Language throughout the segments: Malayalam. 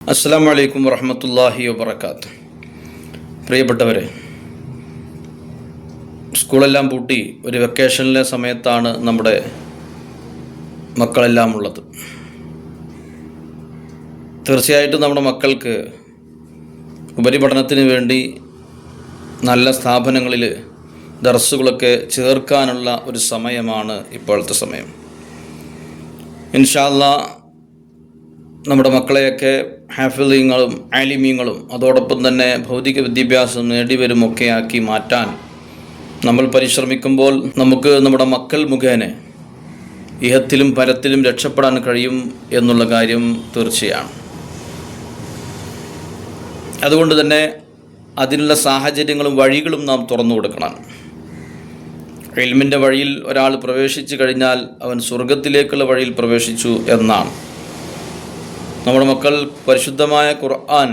അസ്സലാമു അലൈക്കും വറഹ്മത്തുള്ളാഹി വബറകാതുഹു. പ്രിയപ്പെട്ടവരെ, സ്കൂളെല്ലാം പൂട്ടി ഒരു വെക്കേഷനിലെ സമയത്താണ് നമ്മുടെ മക്കളെല്ലാം ഉള്ളത്. തീർച്ചയായിട്ടും നമ്മുടെ മക്കൾക്ക് ഉപരിപഠനത്തിന് വേണ്ടി നല്ല സ്ഥാപനങ്ങളിൽ ദർസുകളൊക്കെ ചേർക്കാനുള്ള ഒരു സമയമാണ് ഇപ്പോഴത്തെ സമയം. ഇൻഷാ അല്ലാഹ് നമ്മുടെ മക്കളെയൊക്കെ ഹാഫിളീങ്ങളും ആലിമീങ്ങളും അതോടൊപ്പം തന്നെ ഭൗതിക വിദ്യാഭ്യാസം നേടിവരുമൊക്കെ ആക്കി മാറ്റാൻ നമ്മൾ പരിശ്രമിക്കുമ്പോൾ നമുക്ക് നമ്മുടെ മക്കൾ മുഖേന ഇഹത്തിലും പരത്തിലും രക്ഷപ്പെടാൻ കഴിയും എന്നുള്ള കാര്യം തീർച്ചയാണ്. അതുകൊണ്ട് തന്നെ അതിനുള്ള സാഹചര്യങ്ങളും വഴികളും നാം തുറന്നു കൊടുക്കണം. ഇൽമിൻ്റെ വഴിയിൽ ഒരാൾ പ്രവേശിച്ചു കഴിഞ്ഞാൽ അവൻ സ്വർഗത്തിലേക്കുള്ള വഴിയിൽ പ്രവേശിച്ചു എന്നാണ്. നമ്മുടെ മക്കൾ പരിശുദ്ധമായ ഖുർആൻ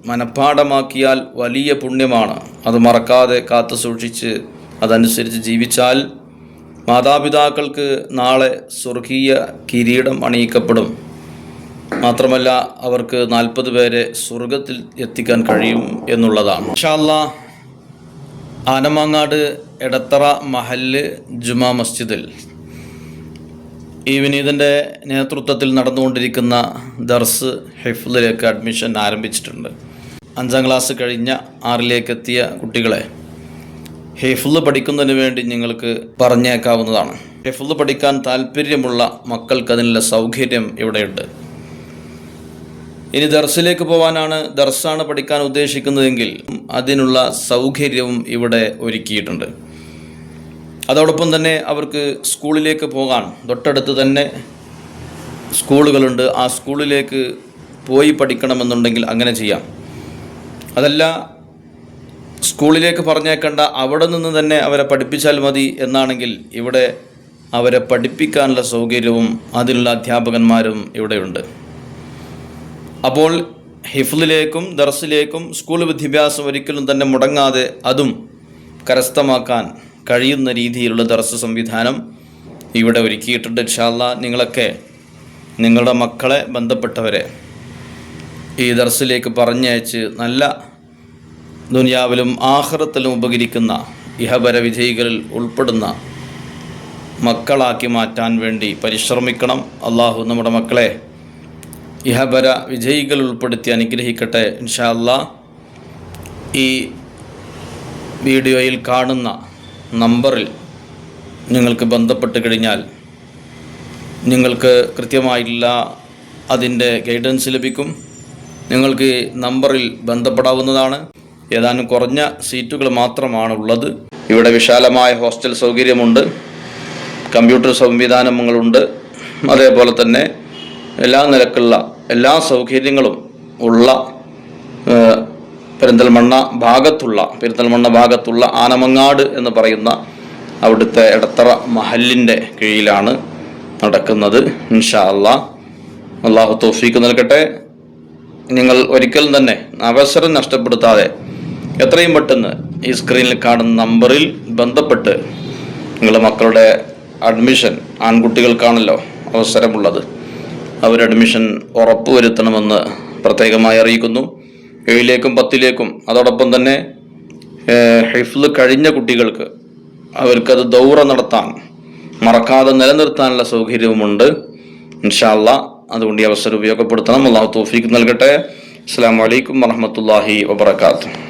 മനഃപ്പാഠമാക്കിയാൽ വലിയ പുണ്യമാണ്. അത് മറക്കാതെ കാത്തു സൂക്ഷിച്ച് അതനുസരിച്ച് ജീവിച്ചാൽ മാതാപിതാക്കൾക്ക് നാളെ സ്വർഗീയ കിരീടം അണിയിക്കപ്പെടും. മാത്രമല്ല അവർക്ക് 40 പേരെ സ്വർഗത്തിൽ എത്തിക്കാൻ കഴിയും എന്നുള്ളതാണ്. ഇൻഷാ അല്ലാഹ് ആനമാങ്ങാട് എടത്തറ മഹല്ല് ജുമാ മസ്ജിദിൽ ഈ വിനീതൻ്റെ നേതൃത്വത്തിൽ നടന്നുകൊണ്ടിരിക്കുന്ന ദർസ് ഹിഫ്ളിലേക്ക് അഡ്മിഷൻ ആരംഭിച്ചിട്ടുണ്ട്. 5ാം ക്ലാസ് കഴിഞ്ഞ 6ലേക്ക് എത്തിയ കുട്ടികളെ ഹിഫ്ള് പഠിക്കുന്നതിന് വേണ്ടി നിങ്ങൾക്ക് പറഞ്ഞേക്കാവുന്നതാണ്. ഹിഫ്ള് പഠിക്കാൻ താല്പര്യമുള്ള മക്കൾക്ക് അതിനുള്ള സൗകര്യം ഇവിടെയുണ്ട്. ഇനി ദർസിലേക്ക് പോകാനാണ്, ദർസാണ് പഠിക്കാൻ ഉദ്ദേശിക്കുന്നതെങ്കിൽ അതിനുള്ള സൗകര്യവും ഇവിടെ ഒരുക്കിയിട്ടുണ്ട്. അതോടൊപ്പം തന്നെ അവർക്ക് സ്കൂളിലേക്ക് പോകാൻ തൊട്ടടുത്ത് തന്നെ സ്കൂളുകളുണ്ട്. ആ സ്കൂളിലേക്ക് പോയി പഠിക്കണമെന്നുണ്ടെങ്കിൽ അങ്ങനെ ചെയ്യാം. അതല്ല, സ്കൂളിലേക്ക് പറഞ്ഞേക്കണ്ട, അവിടെ നിന്ന് തന്നെ അവരെ പഠിപ്പിച്ചാൽ മതി എന്നാണെങ്കിൽ ഇവിടെ അവരെ പഠിപ്പിക്കാനുള്ള സൗകര്യവും അതിനുള്ള അധ്യാപകന്മാരും ഇവിടെയുണ്ട്. അപ്പോൾ ഹിഫ്ളിലേക്കും ദർസിലേക്കും സ്കൂൾ വിദ്യാഭ്യാസം ഒരിക്കലും തന്നെ മുടങ്ങാതെ അതും കരസ്ഥമാക്കാൻ കഴിയുന്ന രീതിയിലുള്ള ദർസ് സംവിധാനം ഇവിടെ ഒരുക്കിയിട്ടുണ്ട്. ഇൻഷാ അല്ലാഹ് നിങ്ങളൊക്കെ നിങ്ങളുടെ മക്കളെ ബന്ധപ്പെട്ടവരെ ഈ ദർസിലേക്ക് പറഞ്ഞയച്ച് നല്ല ദുനിയാവിലും ആഖിറത്തിലും ഉപകരിക്കുന്ന ഇഹപര വിജയികളിൽ ഉൾപ്പെടുന്ന മക്കളാക്കി മാറ്റാൻ വേണ്ടി പരിശ്രമിക്കണം. അള്ളാഹു നമ്മുടെ മക്കളെ ഇഹപര വിജയികൾ ഉൾപ്പെടുത്തി അനുഗ്രഹിക്കട്ടെ. ഇൻഷാ അല്ലാഹ് ഈ വീഡിയോയിൽ കാണുന്ന നമ്പറിൽ നിങ്ങൾക്ക് ബന്ധപ്പെട്ട് കഴിഞ്ഞാൽ നിങ്ങൾക്ക് കൃത്യമായിട്ടുള്ള അതിൻ്റെ ഗൈഡൻസ് ലഭിക്കും. നിങ്ങൾക്ക് നമ്പറിൽ ബന്ധപ്പെടാവുന്നതാണ്. ഏതാനും കുറഞ്ഞ സീറ്റുകൾ മാത്രമാണ് ഉള്ളത്. ഇവിടെ വിശാലമായ ഹോസ്റ്റൽ സൗകര്യമുണ്ട്, കമ്പ്യൂട്ടർ സംവിധാനങ്ങളുണ്ട്, അതേപോലെ തന്നെ എല്ലാ നിലക്കുള്ള എല്ലാ സൗകര്യങ്ങളും ഉള്ള പെരിന്തൽമണ്ണ ഭാഗത്തുള്ള ആനമങ്ങാട് എന്ന് പറയുന്ന അവിടുത്തെ എടത്തറ മഹല്ലിൻ്റെ കീഴിലാണ് നടക്കുന്നത്. ഇൻഷാ അല്ലാഹ് അള്ളാഹു തൗഫീഖ് നൽകട്ടെ. നിങ്ങൾ ഒരിക്കലും തന്നെ അവസരം നഷ്ടപ്പെടുത്താതെ എത്രയും പെട്ടെന്ന് ഈ സ്ക്രീനിൽ കാണുന്ന നമ്പറിൽ ബന്ധപ്പെട്ട് നിങ്ങളുടെ മക്കളുടെ അഡ്മിഷൻ, ആൺകുട്ടികൾക്കാണല്ലോ അവസരമുള്ളത്, അവർ അഡ്മിഷൻ ഉറപ്പുവരുത്തണമെന്ന് പ്രത്യേകമായി അറിയിക്കുന്നു. 7ലേക്കും 10ലേക്കും അതോടൊപ്പം തന്നെ ഹിഫ്ള് കഴിഞ്ഞ കുട്ടികൾക്ക് അവർക്കത് ദൗറ നടത്താൻ മറക്കാതെ നിലനിർത്താനുള്ള സൗകര്യവുമുണ്ട്. ഇൻഷാ അല്ലാഹ് അതുകൊണ്ട് ഈ അവസരം ഉപയോഗപ്പെടുത്തണം. അല്ലാഹു തൗഫീഖ് നൽകട്ടെ. അസ്സലാമു അലൈക്കും വറഹ്മത്തുള്ളാഹി വബറകാതുഹു.